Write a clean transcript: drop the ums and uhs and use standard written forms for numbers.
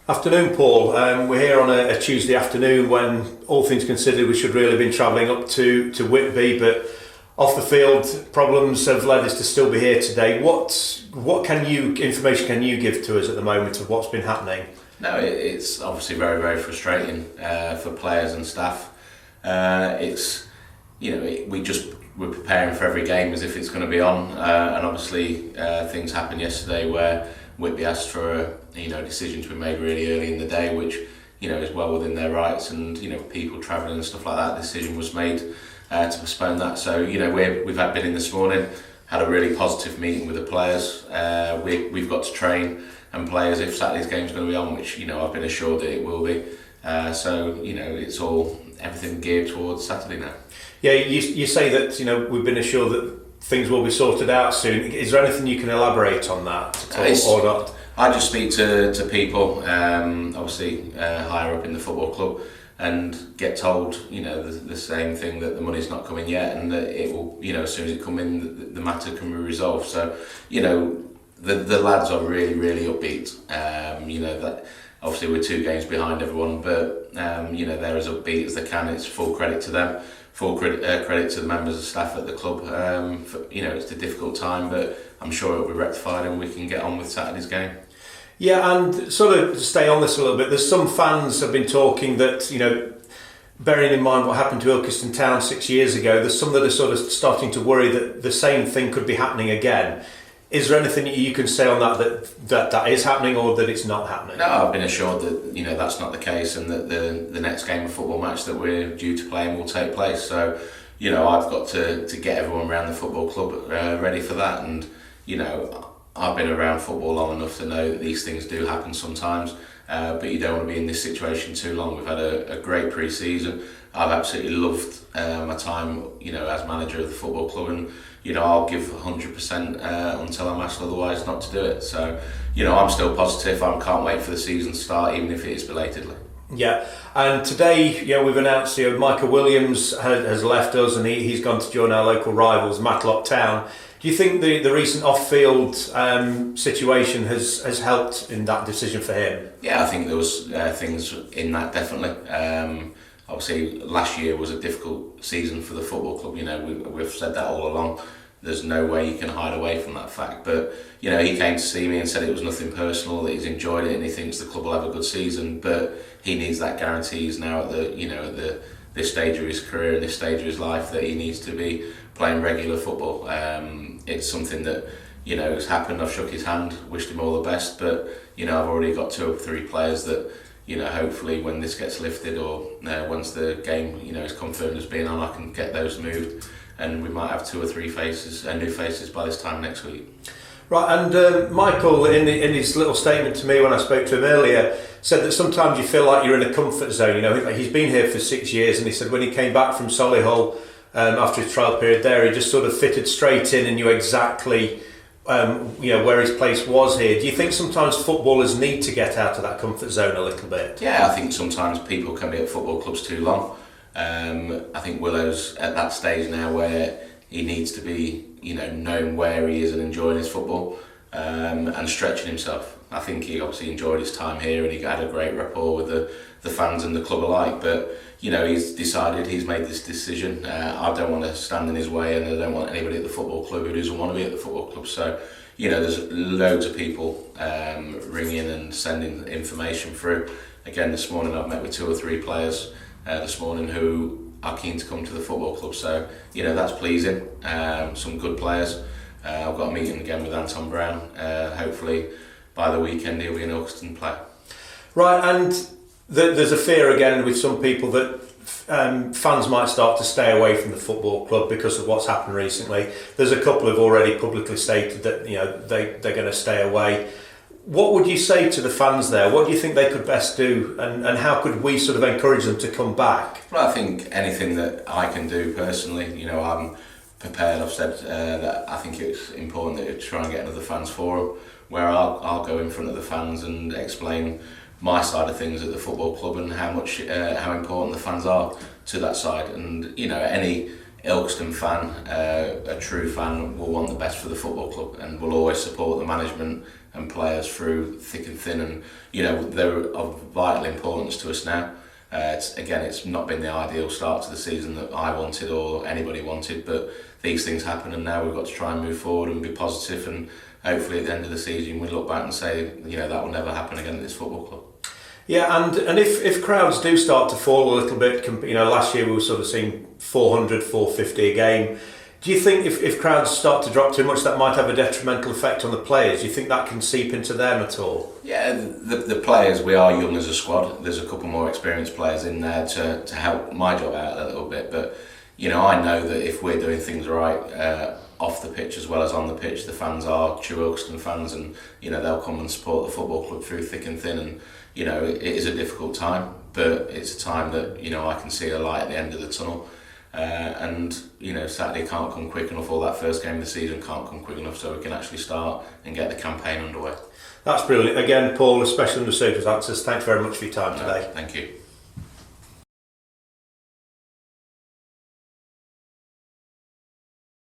Afternoon, Paul. We're here on a Tuesday afternoon when, all things considered, we should really have been travelling up to Whitby, but off the field problems have led us to still be here today. What information can you give to us at the moment of what's been happening? No, it's obviously very, very frustrating for players and staff. It's we're preparing for every game as if it's going to be on, and obviously things happened yesterday where Whitby asked for a decision to be made really early in the day, which is well within their rights, and people travelling and stuff like that. The decision was made to postpone that. So we've been in this morning, had a really positive meeting with the players. We've got to train and play as if Saturday's game's going to be on, which I've been assured that it will be. So it's all everything geared towards Saturday now. Yeah, you say that we've been assured that things will be sorted out soon. Is there anything you can elaborate on that at all, or not? I just speak to people, obviously higher up in the football club, and get told the same thing, that the money's not coming yet, and that it will as soon as it comes in the matter can be resolved. So the lads are really, really upbeat. That obviously we're 2 games behind everyone, but they're as upbeat as they can. It's full credit to them, full credit to the members of staff at the club. It's a difficult time, but I'm sure it'll be rectified and we can get on with Saturday's game. Yeah, and sort of to stay on this a little bit, there's some fans have been talking that, bearing in mind what happened to Ilkeston Town 6 years ago, there's some that are sort of starting to worry that the same thing could be happening again. Is there anything you can say on that is happening, or that it's not happening? No, I've been assured that that's not the case, and that the next game of football match that we're due to play will take place. So I've got to get everyone around the football club ready for that. And I've been around football long enough to know that these things do happen sometimes, but you don't want to be in this situation too long. We've had a great pre-season. I've absolutely loved my time as manager of the football club, and I'll give 100% until I'm asked otherwise not to do it. So I'm still positive. I can't wait for the season to start, even if it is belatedly. Yeah, and today we've announced Michael Williams has left us, and he's gone to join our local rivals, Matlock Town. Do you think the recent off-field situation has helped in that decision for him? Yeah, I think there was things in that, definitely. Obviously, last year was a difficult season for the football club. We've said that all along. There's no way you can hide away from that fact. But he came to see me and said it was nothing personal, that he's enjoyed it and he thinks the club will have a good season. But he needs that guarantee. He's now at this stage of his career and this stage of his life that he needs to be playing regular football. It's something that has happened. I've shook his hand, wished him all the best, but I've already got 2 or 3 players that hopefully when this gets lifted, or once the game is confirmed as being on, I can get those moved, and we might have 2 or 3 new faces by this time next week. Right, and Michael, in his little statement to me when I spoke to him earlier, said that sometimes you feel like you're in a comfort zone. He's been here for 6 years, and he said when he came back from Solihull after his trial period there, he just sort of fitted straight in and knew exactly where his place was here. Do you think sometimes footballers need to get out of that comfort zone a little bit? Yeah, I think sometimes people can be at football clubs too long. I think Willow's at that stage now where he needs to be knowing where he is and enjoying his football, and stretching himself. I think he obviously enjoyed his time here and he had a great rapport with the fans and the club alike, but he's decided, he's made this decision. I don't want to stand in his way, and I don't want anybody at the football club who doesn't want to be at the football club. So there's loads of people ringing and sending information through. Again, this morning I've met with 2 or 3 players this morning who are keen to come to the football club, so that's pleasing. Some good players. I've got a meeting again with Anton Brown. Hopefully by the weekend he'll be an Ilkeston player. Right, and there's a fear again with some people that fans might start to stay away from the football club because of what's happened recently. There's a couple who've already publicly stated that they're going to stay away. What would you say to the fans there? What do you think they could best do, and how could we sort of encourage them to come back? Well, I think anything that I can do personally, I'm prepared. I've said that I think it's important that we try and get another fans forum where I'll go in front of the fans and explain my side of things at the football club and how important the fans are to that side. And any Ilkeston fan, a true fan, will want the best for the football club and will always support the management and players through thick and thin, and they're of vital importance to us now. It's not been the ideal start to the season that I wanted or anybody wanted, but these things happen, and now we've got to try and move forward and be positive, and hopefully at the end of the season we look back and say, that will never happen again at this football club. Yeah, and if crowds do start to fall a little bit, last year we were sort of seeing 400, 450 a game. Do you think if crowds start to drop too much, that might have a detrimental effect on the players? Do you think that can seep into them at all? Yeah, the players, we are young as a squad. There's a couple more experienced players in there to help my job out a little bit. But, I know that if we're doing things right off the pitch as well as on the pitch, the fans are true Ilkeston fans, and, they'll come and support the football club through thick and thin. And, it is a difficult time, but it's a time that, I can see a light at the end of the tunnel. Saturday can't come quick enough, or that first game of the season can't come quick enough, so we can actually start and get the campaign underway. That's brilliant. Again, Paul, especially under circumstances, thanks very much for your time today. Thank you.